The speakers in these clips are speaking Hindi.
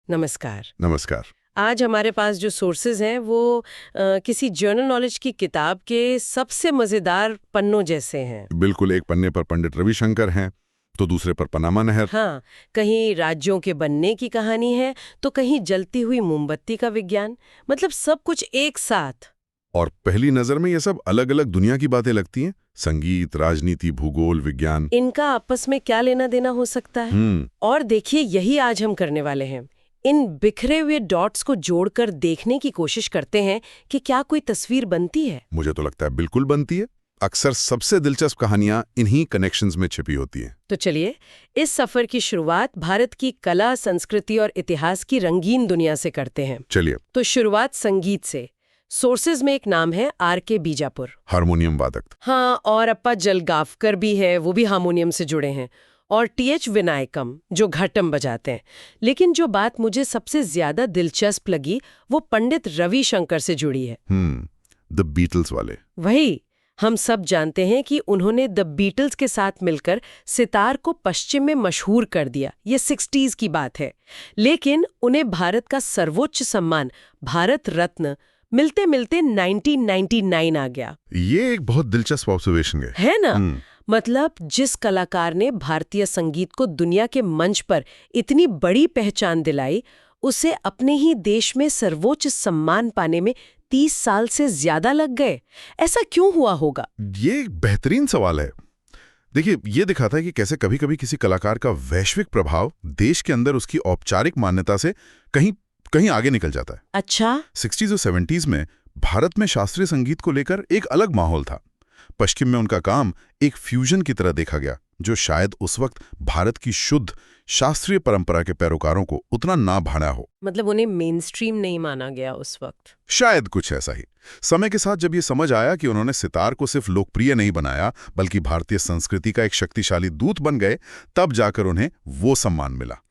नमस्कार। नमस्कार। आज हमारे पास जो सोर्सेज हैं वो किसी जर्नल नॉलेज की किताब के सबसे मज़ेदार पन्नों जैसे हैं। बिल्कुल, एक पन्ने पर पंडित रविशंकर हैं, तो दूसरे पर पनामा नहर। हाँ, कहीं राज्यों के बनने की कहानी है तो कहीं जलती हुई मोमबत्ती का विज्ञान, मतलब सब कुछ एक साथ। और पहली नजर में ये सब अलग अलग दुनिया की बातें लगती हैं। संगीत, राजनीति, भूगोल, विज्ञान। इनका आपस में क्या लेना देना हो सकता है? और देखिए, यही आज हम करने वाले हैं। इन बिखरे हुए डॉट्स को जोड़कर देखने की कोशिश करते हैं कि क्या कोई तस्वीर बनती है। मुझे तो लगता है बिल्कुल बनती है। अक्सर सबसे दिलचस्प कहानियां इन्हीं कनेक्शंस में छिपी होती हैं। तो चलिए, इस सफर की शुरुआत भारत की कला, संस्कृति और इतिहास की रंगीन दुनिया से करते हैं। चलिए। तो शुरुआत संगीत से। सोर्सेज में एक नाम है R.K. बीजापुर, हारमोनियम वादक। हाँ, और अप्पा जलगावकर भी है, वो भी हारमोनियम से जुड़े हैं। और T.H. विनायकम, जो घटम बजाते हैं। लेकिन जो बात मुझे सबसे ज्यादा दिलचस्प लगी वो पंडित रविशंकर से जुड़ी है। द बीटल्स वाले। वही, हम सब जानते हैं कि उन्होंने द बीटल्स के साथ मिलकर सितार को पश्चिम में मशहूर कर दिया, ये 60s की बात है। लेकिन उन्हें भारत का सर्वोच्च सम्मान भारत रत्न मिलते मिलते 1999 आ गया। ये एक बहुत दिलचस्प ऑब्जर्वेशन है ना? मतलब जिस कलाकार ने भारतीय संगीत को दुनिया के मंच पर इतनी बड़ी पहचान दिलाई, उसे अपने ही देश में सर्वोच्च सम्मान पाने में 30 साल से ज्यादा लग गए। ऐसा क्यों हुआ होगा? ये एक बेहतरीन सवाल है। देखिए, ये दिखाता है कि कैसे कभी-कभी किसी कलाकार का वैश्विक प्रभाव देश के अंदर उसकी औपचारिक मान्यता से कहीं आगे निकल जाता है। अच्छा। 60s और 70s में भारत में शास्त्रीय संगीत को लेकर एक अलग माहौल था। पश्चिम में उनका काम एक फ्यूजन की तरह देखा गया, जो शायद उस वक्त भारत की शुद्ध शास्त्रीय परंपरा के पैरोकारों को उतना ना भाना हो। मतलब उन्हें मेन स्ट्रीम नहीं माना गया उस वक्त। शायद कुछ ऐसा ही। समय के साथ जब ये समझ आया कि उन्होंने सितार को सिर्फ लोकप्रिय नहीं बनाया, बल्कि भारतीय संस्कृति का एक शक्तिशाली दूत बन गए, तब जाकर उन्हें वो सम्मान मिला।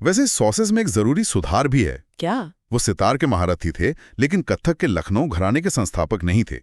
वैसे सॉसेस में एक जरूरी सुधार भी है। क्या? वो सितार के महारथी थे, लेकिन कथक के लखनऊ घराने के संस्थापक नहीं थे।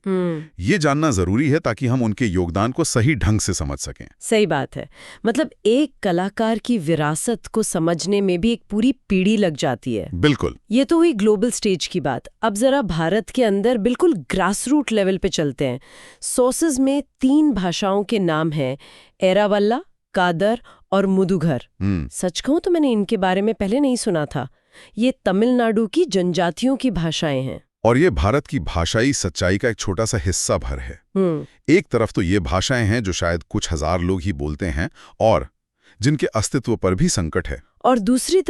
ये जानना जरूरी है ताकि हम उनके योगदान को सही ढंग से समझ सकें। सही बात है। मतलब एक कलाकार की विरासत को समझने में भी एक पूरी पीढ़ी लग जाती है। बिल्कुल। ये तो हुई ग्लोबल स्टेज की बात। अब जरा भारत के अंदर बिल्कुल ग्रासरूट लेवल पे चलते हैं। सोर्सेज में 3 भाषाओं के नाम हैं, एरावल्ला, कादर और मुदुघर। सच कहूं तो मैंने इनके बारे में पहले नहीं सुना था। ये तमिलनाडु की जनजातियों की भाषाएं हैं। और ये भारत की भाषाई सच्चाई का एक छोटा सा हिस्सा भर है। एक तरफ तो ये भाषाएं हैं जो शायद कुछ हजार लोग ही बोलते हैं और जिनके अस्तित्व पर भी संकट है। और दूसरी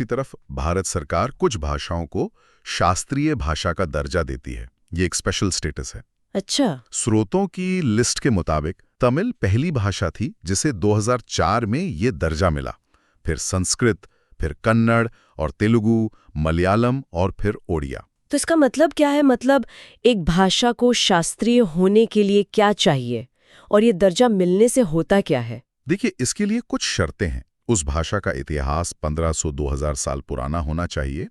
तरफ भारत सरकार कुछ भाषाओं को शास्त्रीय भाषा का दर्जा देती है। ये एक स्पेशल स्टेटस है। अच्छा। स्रोतों की लिस्ट के मुताबिक तमिल पहली भाषा थी जिसे 2004 में ये दर्जा मिला। फिर संस्कृत, फिर कन्नड़ और तेलुगु, मलयालम और फिर ओडिया। तो इसका मतलब क्या है? मतलब एक भाषा को शास्त्रीय होने के लिए क्या चाहिए और ये दर्जा मिलने से होता क्या है? देखिए, इसके लिए कुछ शर्तें हैं। उस भाषा का इतिहास 1500-2000 साल पुराना होना चाहिए।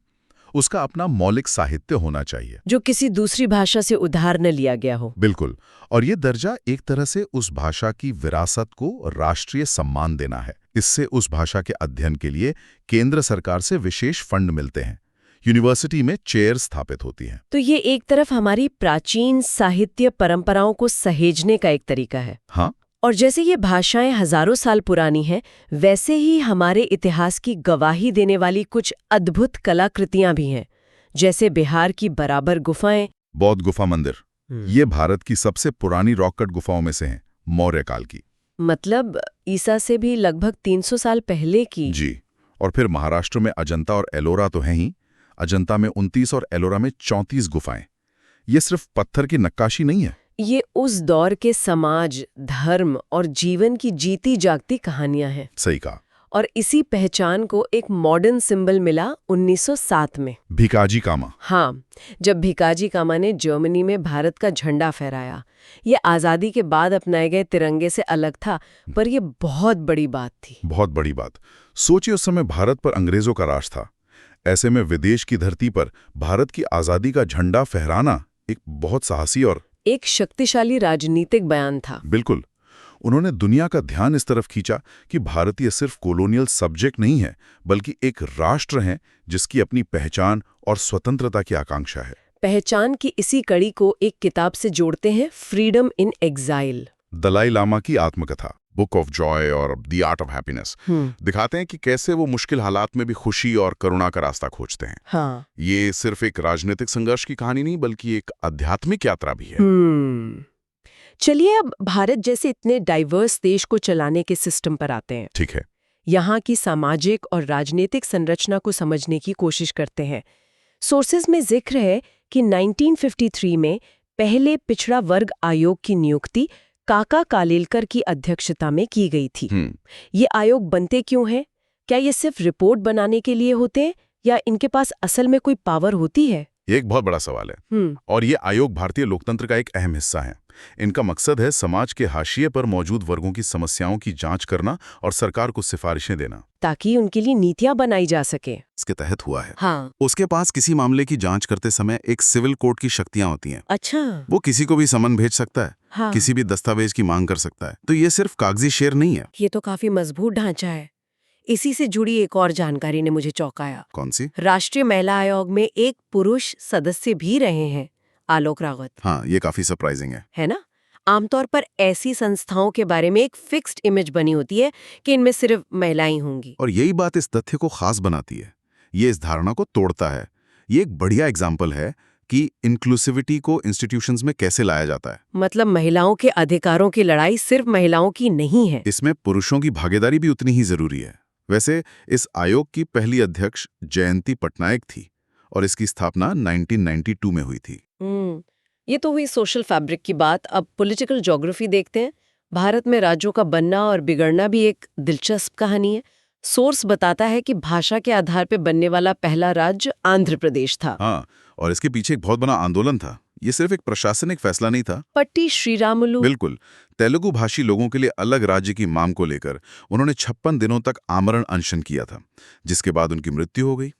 उसका अपना मौलिक साहित्य होना चाहिए जो किसी दूसरी भाषा से उधार न लिया गया हो। बिल्कुल। और ये दर्जा एक तरह से उस भाषा की विरासत को राष्ट्रीय सम्मान देना है। इससे उस भाषा के अध्ययन के लिए केंद्र सरकार से विशेष फंड मिलते हैं। यूनिवर्सिटी में चेयर स्थापित होती हैं। तो ये एक तरफ हमारी प्राचीन साहित्य परंपराओं को सहेजने का एक तरीका है। हाँ। और जैसे ये भाषाएं हजारों साल पुरानी हैं, वैसे ही हमारे इतिहास की गवाही देने वाली कुछ अद्भुत कलाकृतियां भी हैं, जैसे बिहार की बराबर गुफाएं। बौद्ध गुफा मंदिर, ये भारत की सबसे पुरानी रॉक कट गुफाओं में से हैं, मौर्य काल की। मतलब ईसा से भी लगभग 300 साल पहले की। जी। और फिर महाराष्ट्र में अजंता और एलोरा तो हैं ही। अजंता में 29 और एलोरा में 34 गुफाएं। ये सिर्फ पत्थर की नक्काशी नहीं है, ये उस दौर के समाज, धर्म और जीवन की जीती जागती कहानियां हैं। सही कहा। और इसी पहचान को एक मॉडर्न सिंबल मिला 1907 में। भिकाजी कामा। हाँ, जब भिकाजी कामा ने जर्मनी में भारत का झंडा फहराया। ये आज़ादी के बाद अपनाए गए तिरंगे से अलग था, पर ये बहुत बड़ी बात थी। बहुत बड़ी बात। सोचिए, उस समय भारत पर अंग्रेजों का राज था। ऐसे में विदेश की धरती पर भारत की आज़ादी का झंडा फहराना एक बहुत साहसी और एक शक्तिशाली राजनीतिक बयान था। बिल्कुल। उन्होंने दुनिया का ध्यान इस तरफ खींचा कि भारतीय सिर्फ कॉलोनियल सब्जेक्ट नहीं है, बल्कि एक राष्ट्र है जिसकी अपनी पहचान और स्वतंत्रता की आकांक्षा है। पहचान की इसी कड़ी को एक किताब से जोड़ते हैं, freedom in exile. Dalai Lama की आत्मकथा बुक ऑफ जॉय और द आर्ट ऑफ हैप्पीनेस दिखाते हैं कि कैसे वो मुश्किल हालात में भी खुशी और करुणा का रास्ता खोजते हैं। हाँ। ये सिर्फ एक राजनीतिक संघर्ष की कहानी नहीं, बल्कि एक आध्यात्मिक यात्रा भी है। चलिए अब भारत जैसे इतने डाइवर्स देश को चलाने के सिस्टम पर आते हैं। ठीक है। यहाँ की सामाजिक और राजनीतिक संरचना को समझने की कोशिश करते हैं। सोर्सेज में जिक्र है कि 1953 में पहले पिछड़ा वर्ग आयोग की नियुक्ति काका कालेलकर की अध्यक्षता में की गई थी। ये आयोग बनते क्यों हैं? क्या ये सिर्फ रिपोर्ट बनाने के लिए होते हैं या इनके पास असल में कोई पावर होती है? ये एक बहुत बड़ा सवाल है और ये आयोग भारतीय लोकतंत्र का एक अहम हिस्सा है। इनका मकसद है समाज के हाशिए पर मौजूद वर्गों की समस्याओं की जांच करना और सरकार को सिफारिशें देना, ताकि उनके लिए नीतियां बनाई जा सके। इसके तहत हुआ है। हाँ। उसके पास किसी मामले की जांच करते समय एक सिविल कोर्ट की शक्तियां होती हैं। अच्छा। वो किसी को भी समन भेज सकता है। हाँ। किसी भी दस्तावेज की मांग कर सकता है। तो ये सिर्फ कागजी शेर नहीं है। ये तो काफी मजबूत ढांचा है। इसी से जुड़ी एक और जानकारी ने मुझे चौंकाया। कौन सी? राष्ट्रीय महिला आयोग में एक पुरुष सदस्य भी रहे हैं, आलोक रावत। हाँ, ये काफी सरप्राइजिंग है ना? आमतौर पर ऐसी संस्थाओं के बारे में एक फिक्स्ड इमेज बनी होती है कि इनमें सिर्फ महिलाएं होंगी। और यही बात इस तथ्य को खास बनाती है। ये इस धारणा को तोड़ता है। ये एक बढ़िया एग्जाम्पल है कि इंक्लूसिविटी को इंस्टीट्यूशंस में कैसे लाया जाता है। मतलब महिलाओं के अधिकारों की लड़ाई सिर्फ महिलाओं की नहीं है, इसमें पुरुषों की भागीदारी भी उतनी ही जरूरी है। वैसे इस आयोग की पहली अध्यक्ष जयंती पटनायक थी और इसकी स्थापना 1992 में हुई थी। ये तो हुई सोशल फैब्रिक की बात। अब पॉलिटिकल ज्योग्राफी देखते हैं। भारत में राज्यों का बनना और बिगड़ना भी एक दिलचस्प कहानी है। सोर्स बताता है कि भाषा के आधार पर बनने वाला पहला राज्य आंध्र प्रदेश था। हाँ, और इसके पीछे एक बहुत बड़ा आंदोलन था। ये सिर्फ एक प्रशासनिक फैसला नहीं था। पट्टी श्रीरामुलु। बिल्कुल। तेलुगु भाषी लोगों के लिए अलग राज्य की मांग को लेकर उन्होंने 56 दिनों तक आमरण अनशन किया था, जिसके बाद उनकी मृत्यु हो गई।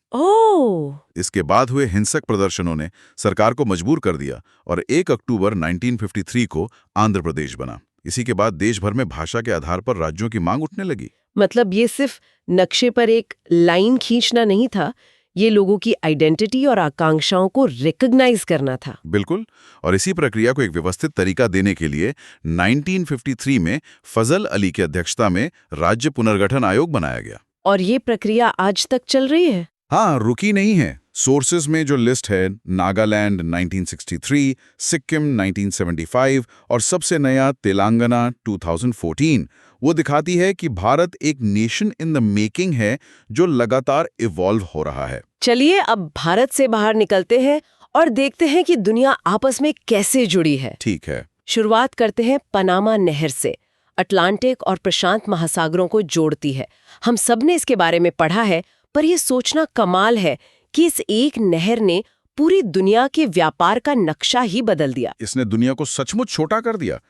इसके बाद हुए हिंसक प्रदर्शनों ने सरकार को मजबूर कर दिया और 1 अक्टूबर 1953 को आंध्र प्रदेश बना। इसी के बाद देश भर में भाषा के आधार पर राज्यों की मांग उठने लगी। मतलब ये सिर्फ नक्शे पर एक लाइन खींचना नहीं था, ये लोगों की आइडेंटिटी और आकांक्षाओं को रिकॉग्नाइज करना था। बिल्कुल। और इसी प्रक्रिया को एक व्यवस्थित तरीका देने के लिए 1953 में फजल अली की अध्यक्षता में राज्य पुनर्गठन आयोग बनाया गया। और ये प्रक्रिया आज तक चल रही है? हाँ, रुकी नहीं है। सोर्सेज में जो लिस्ट है, नागालैंड 1963, सिक्किम 1975 और सबसे नया तेलंगाना 2014, वो दिखाती है कि भारत एक नेशन इन द मेकिंग है जो लगातार इवॉल्व हो रहा है। चलिए अब भारत से बाहर निकलते हैं और देखते हैं कि दुनिया आपस में कैसे जुड़ी है। ठीक है। शुरुआत करते हैं पनामा नहर से। अटलांटिक और प्रशांत महासागरों को जोड़ती है। हम सब ने इसके बारे में पढ़ा है, पर यह सोचना कमाल है कि इस एक नहर ने पूरी दुनिया के व्यापार का नक्शा ही बदल दिया। इसने दुनिया को सचमुच छोटा कर दिया।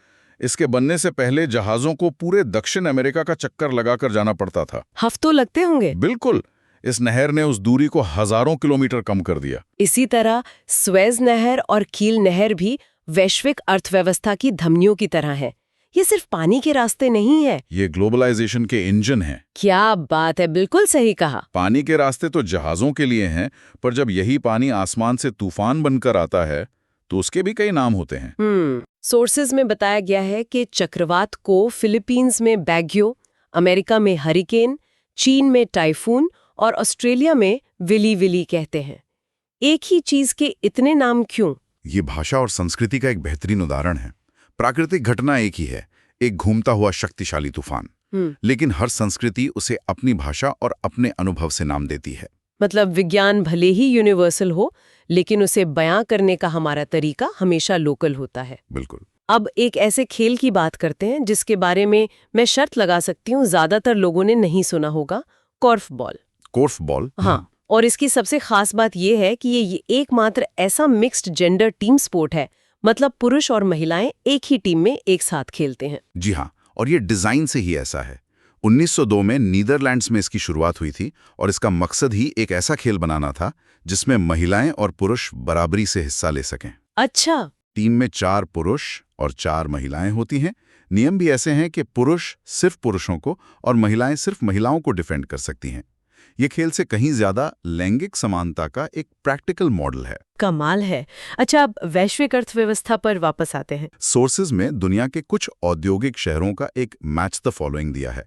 इसके बनने से पहले जहाजों को पूरे दक्षिण अमेरिका का चक्कर लगाकर जाना पड़ता था। हफ्तों लगते होंगे। बिल्कुल। इस नहर ने उस दूरी को हजारों किलोमीटर कम कर दिया। इसी तरह स्वेज नहर और कील नहर भी वैश्विक अर्थव्यवस्था की धमनियों की तरह है। ये सिर्फ पानी के रास्ते नहीं है, ये ग्लोबलाइजेशन के इंजन हैं। क्या बात है, बिल्कुल सही कहा। पानी के रास्ते तो जहाजों के लिए हैं, पर जब यही पानी आसमान से तूफान बनकर आता है तो उसके भी कई नाम होते हैं। सोर्सेज में बताया गया है कि चक्रवात को फिलीपींस में बैग्यो, अमेरिका में हरिकेन, चीन में टाइफून और ऑस्ट्रेलिया में विली विली कहते हैं। एक ही चीज के इतने नाम क्यों? ये भाषा और संस्कृति का एक बेहतरीन उदाहरण है। प्राकृतिक घटना एक ही है, एक घूमता हुआ शक्तिशाली तूफान, लेकिन हर संस्कृति उसे अपनी भाषा और अपने अनुभव से नाम देती है। मतलब विज्ञान भले ही यूनिवर्सल हो, लेकिन उसे बयां करने का हमारा तरीका हमेशा लोकल होता है। बिल्कुल। अब एक ऐसे खेल की बात करते हैं जिसके बारे में मैं शर्त लगा सकती हूँ ज्यादातर लोगों ने नहीं सुना होगा, कॉर्फबॉल। कॉर्फबॉल? हाँ। और इसकी सबसे खास बात यह है कि ये एकमात्र ऐसा मिक्स्ड जेंडर टीम स्पोर्ट है, मतलब पुरुष और महिलाएं एक ही टीम में एक साथ खेलते हैं। जी हाँ, और ये डिजाइन से ही ऐसा है। 1902 में नीदरलैंड्स में इसकी शुरुआत हुई थी और इसका मकसद ही एक ऐसा खेल बनाना था जिसमें महिलाएं और पुरुष बराबरी से हिस्सा ले सकें। अच्छा। टीम में 4 पुरुष और 4 महिलाएं होती हैं, नियम भी ऐसे हैं कि पुरुष सिर्फ पुरुषों को और महिलाएं सिर्फ महिलाओं को डिफेंड कर सकती हैं। ये खेल से कहीं ज्यादा लैंगिक समानता का एक प्रैक्टिकल मॉडल है। कमाल है। अच्छा, अब वैश्विक अर्थव्यवस्था पर वापस आते हैं। सोर्सेज में दुनिया के कुछ औद्योगिक शहरों का एक मैच द फॉलोइंग दिया है,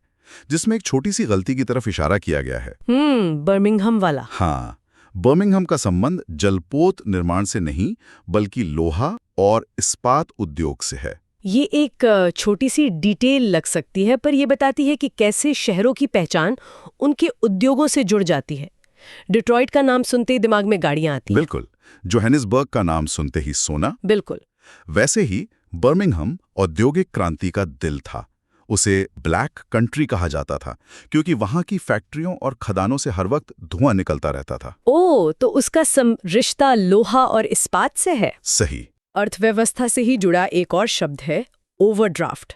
जिसमें एक छोटी सी गलती की तरफ इशारा किया गया है। बर्मिंघम वाला। हाँ, बर्मिंघम का संबंध जलपोत निर्माण से नहीं बल्कि लोहा और इस्पात उद्योग से है। ये एक छोटी सी डिटेल लग सकती है, पर ये बताती है कि कैसे शहरों की पहचान उनके उद्योगों से जुड़ जाती है। डिट्रॉइट का नाम सुनते ही दिमाग में गाड़ियां आती हैं। बिल्कुल। जोहानिसबर्ग का नाम सुनते ही सोना। बिल्कुल। वैसे ही बर्मिंघम औद्योगिक क्रांति का दिल था। उसे ब्लैक कंट्री कहा जाता था क्योंकि वहां की फैक्ट्रियों और खदानों से हर वक्त धुआं निकलता रहता था। तो उसका रिश्ता लोहा और इस्पात से है। सही। अर्थव्यवस्था से ही जुड़ा एक और शब्द है ओवरड्राफ्ट।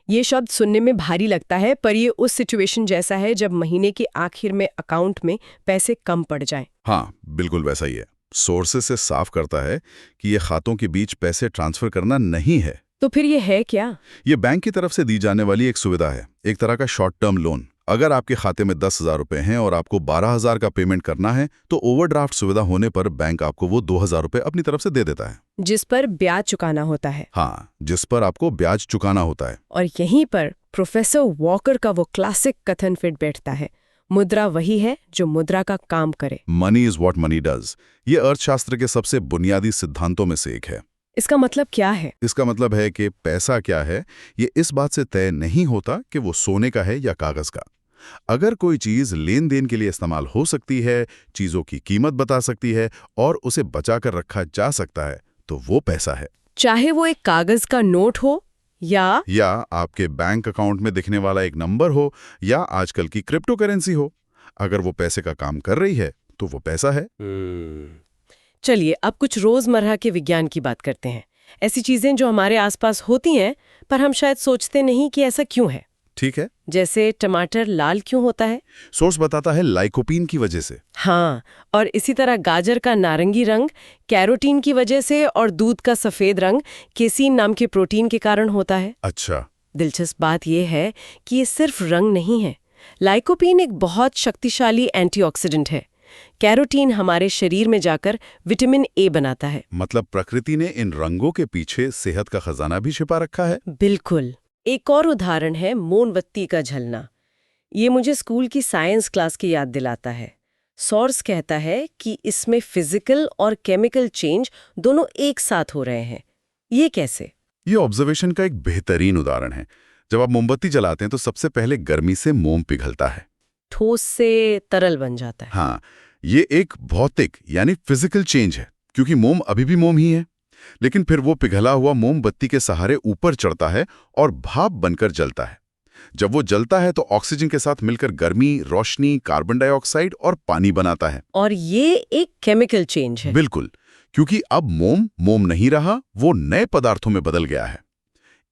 ये शब्द सुनने में भारी लगता है, पर ये उस सिचुएशन जैसा है जब महीने के आखिर में अकाउंट में पैसे कम पड़ जाएं। हाँ, बिल्कुल वैसा ही है। सोर्सेस से साफ करता है कि ये खातों के बीच पैसे ट्रांसफर करना नहीं है। तो फिर ये है क्या? ये बैंक की तरफ से दी जाने वाली एक सुविधा है, एक तरह का शॉर्ट टर्म लोन। अगर आपके खाते में 10,000 रुपए हैं और आपको 12,000 का पेमेंट करना है, तो ओवरड्राफ्ट सुविधा होने पर बैंक आपको वो 2,000 रुपए अपनी तरफ से दे देता है, जिस पर ब्याज चुकाना होता है। हाँ, जिस पर आपको ब्याज चुकाना होता है। और यहीं पर प्रोफेसर वॉकर का वो क्लासिक कथन फिट बैठता है, मुद्रा वही है जो मुद्रा का काम करे। Money is what money does. ये अर्थशास्त्र के सबसे बुनियादी सिद्धांतों में से एक है। इसका मतलब क्या है? इसका मतलब है कि पैसा क्या है ये इस बात से तय नहीं होता कि वो सोने का है या कागज का। अगर कोई चीज लेन देन के लिए इस्तेमाल हो सकती है, चीजों की कीमत बता सकती है और उसे बचा कर रखा जा सकता है, तो वो पैसा है। चाहे वो एक कागज का नोट हो या आपके बैंक अकाउंट में दिखने वाला एक नंबर हो या आजकल की क्रिप्टो करेंसी हो। अगर वो पैसे का काम कर रही है तो वो पैसा है। चलिए अब कुछ रोजमर्रा के विज्ञान की बात करते हैं। ऐसी चीजें जो हमारे आसपास होती हैं पर हम शायद सोचते नहीं कि ऐसा क्यों है। ठीक है। जैसे टमाटर लाल क्यों होता है? सोर्स बताता है लाइकोपीन की वजह से। हाँ, और इसी तरह गाजर का नारंगी रंग कैरोटीन की वजह से और दूध का सफेद रंग केसीन नाम के प्रोटीन के कारण होता है। अच्छा। दिलचस्प बात यह है कि ये सिर्फ रंग नहीं है। लाइकोपीन एक बहुत शक्तिशाली एंटीऑक्सीडेंट है। कैरोटीन हमारे शरीर में जाकर विटामिन ए बनाता है। मतलब प्रकृति ने इन रंगों के पीछे सेहत का खजाना भी छिपा रखा है। बिल्कुल। एक और उदाहरण है मोमबत्ती का जलना। ये मुझे स्कूल की साइंस क्लास की याद दिलाता है। सोर्स कहता है कि इसमें फिजिकल और केमिकल चेंज दोनों एक साथ हो रहे हैं। ये कैसे? ये ऑब्जर्वेशन का एक बेहतरीन उदाहरण है। जब आप मोमबत्ती जलाते हैं तो सबसे पहले गर्मी से मोम पिघलता है, ठोस से तरल बन जाता है। हाँ, ये एक भौतिक यानी फिजिकल चेंज है, क्योंकि मोम अभी भी मोम ही है। लेकिन फिर वो पिघला हुआ मोमबत्ती के सहारे ऊपर चढ़ता है और भाप बनकर जलता है। जब वो जलता है तो ऑक्सीजन के साथ मिलकर गर्मी, रोशनी, कार्बन डाइऑक्साइड और पानी बनाता है। और ये एक केमिकल चेंज है। बिल्कुल, क्योंकि अब मोम मोम नहीं रहा, वो नए पदार्थों में बदल गया है।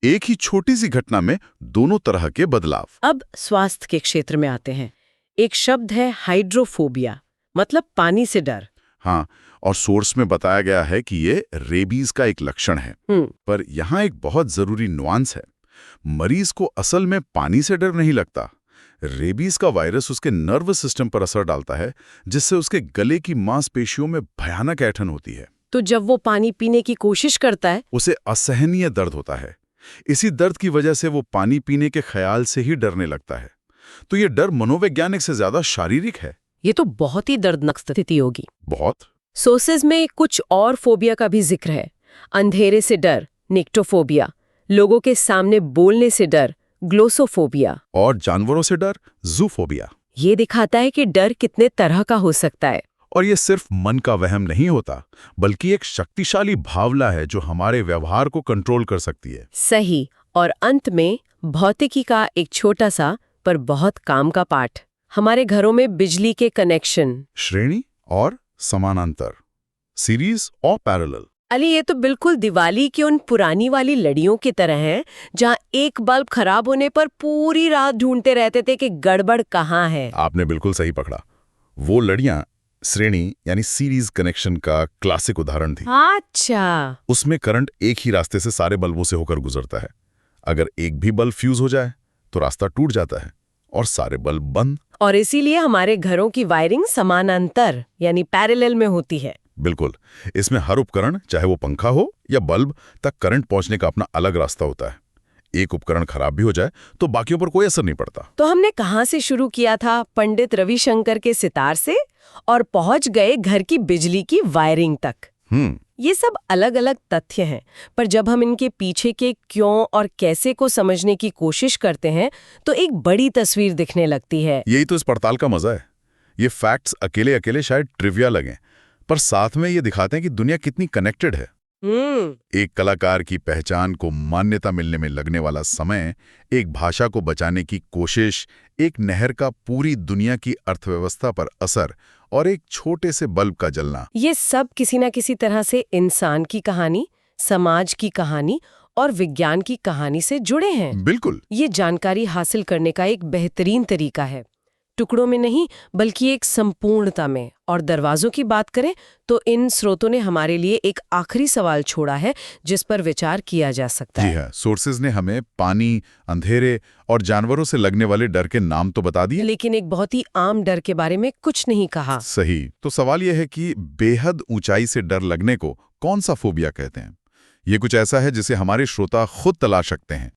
एक ही छोटी सी घटना में दोनों तरह के बदलाव। अब स्वास्थ्य के क्षेत्र में आते हैं। एक शब्द है हाइड्रोफोबिया, मतलब पानी से डर। हाँ, और सोर्स में बताया गया है कि ये रेबीज का एक लक्षण है। पर यहाँ एक बहुत जरूरी नुआंस है। मरीज को असल में पानी से डर नहीं लगता। रेबीज का वायरस उसके नर्वस सिस्टम पर असर डालता है, जिससे उसके गले की मांसपेशियों में भयानक ऐंठन होती है। तो जब वो पानी पीने की कोशिश करता है, उसे असहनीय दर्द होता है। इसी दर्द की वजह से वो पानी पीने के ख्याल से ही डरने लगता है। तो ये डर मनोवैज्ञानिक से ज्यादा शारीरिक है। ये तो बहुत ही दर्दनाक स्थिति होगी। बहुत। सोर्सेज में कुछ और फोबिया का भी जिक्र है। अंधेरे से डर, निक्टोफोबिया, लोगों के सामने बोलने से डर, ग्लोसोफोबिया, और जानवरों से डर, जूफोबिया। ये दिखाता है कि डर कितने तरह का हो सकता है। और ये सिर्फ मन का वहम नहीं होता, बल्कि एक शक्तिशाली भावना है जो हमारे व्यवहार को कंट्रोल कर सकती है। सही। और अंत में भौतिकी का एक छोटा सा पर बहुत काम का पाठ। हमारे घरों में बिजली के कनेक्शन, श्रेणी और समानांतर, सीरीज और पैरेलल। अली, ये तो बिल्कुल दिवाली की उन पुरानी वाली लड़ियों की तरह है जहां एक बल्ब खराब होने पर पूरी रात ढूंढते रहते थे कि गड़बड़ कहाँ है। आपने बिल्कुल सही पकड़ा। वो लड़ियां श्रेणी यानी सीरीज कनेक्शन का क्लासिक उदाहरण थी। अच्छा। उसमें करंट एक ही रास्ते से सारे बल्बों से होकर गुजरता है। अगर एक भी बल्ब फ्यूज हो जाए तो रास्ता टूट जाता है और सारे बल्ब बंद। और इसीलिए हमारे घरों की वायरिंग समानांतर यानी पैरेलल में होती है। बिल्कुल। इसमें हर उपकरण, चाहे वो पंखा हो या बल्ब, तक करंट पहुंचने का अपना अलग रास्ता होता है। एक उपकरण खराब भी हो जाए तो बाकियों पर कोई असर नहीं पड़ता। तो हमने कहाँ से शुरू किया था? पंडित रविशंकर के सितार से, और पहुंच गए घर की बिजली की वायरिंग तक। ये सब अलग अलग तथ्य हैं, पर जब हम इनके पीछे के क्यों और कैसे को समझने की कोशिश करते हैं तो एक बड़ी तस्वीर दिखने लगती है। यही तो इस पड़ताल का मजा है। ये फैक्ट्स अकेले अकेले शायद ट्रिविया लगें, पर साथ में ये दिखाते हैं कि दुनिया कितनी कनेक्टेड है। एक कलाकार की पहचान को मान्यता मिलने में लगने वाला समय, एक भाषा को बचाने की कोशिश, एक नहर का पूरी दुनिया की अर्थव्यवस्था पर असर और एक छोटे से बल्ब का जलना, ये सब किसी न किसी तरह से इंसान की कहानी, समाज की कहानी और विज्ञान की कहानी से जुड़े हैं। बिल्कुल। ये जानकारी हासिल करने का एक बेहतरीन तरीका है, टुकड़ों में नहीं बल्कि एक संपूर्णता में। और दरवाजों की बात करें तो इन स्रोतों ने हमारे लिए एक आखिरी सवाल छोड़ा है जिस पर विचार किया जा सकता है। जी हाँ, सोर्सेज ने हमें पानी, अंधेरे और जानवरों से लगने वाले डर के नाम तो बता दिए, लेकिन एक बहुत ही आम डर के बारे में कुछ नहीं कहा। सही। तो सवाल यह है कि बेहद ऊंचाई से डर लगने को कौन सा फोबिया कहते हैं? ये कुछ ऐसा है जिसे हमारे श्रोता खुद तलाश सकते हैं।